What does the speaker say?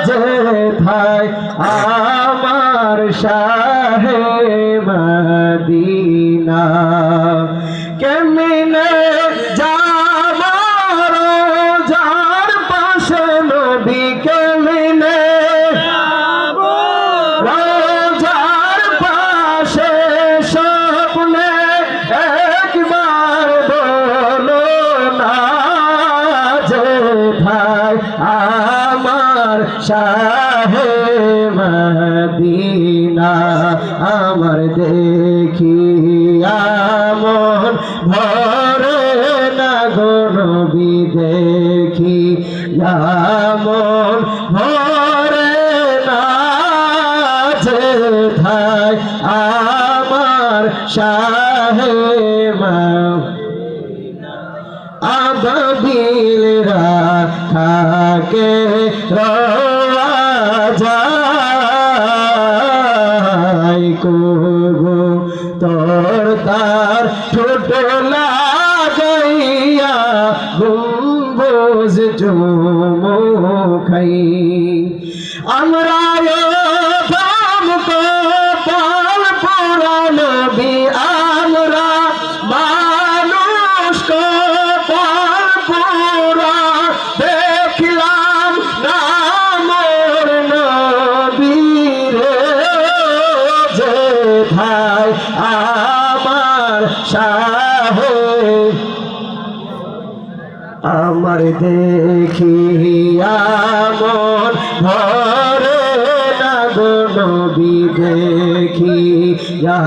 যেথায় আমার শাহে মদিনা কেমনে যাব রোজার পাশে নবী কেমনে যাব রোজার পাশে স্বপ্নে একবার বলো না যেথায় আমার শাহে মদিনা আমার দেখিয়া মন ভরে না গো নবী দেখিয়া মন ভরে না যেথায় আমার শাহে আবাবিল রাখাকে রওয়া যায় কোগো তোর তার ছোট লাগাইয়া গম্বুজ চুমুখাই আমরা ধাম কপাল পোড়া নবী আমরা মানুষ কপাল পোড়া দেখলাম না মোর নবী রে যেথায় আমার শাহে আমার দেখিয়া মন ভরে না গো নবী দেখিয়া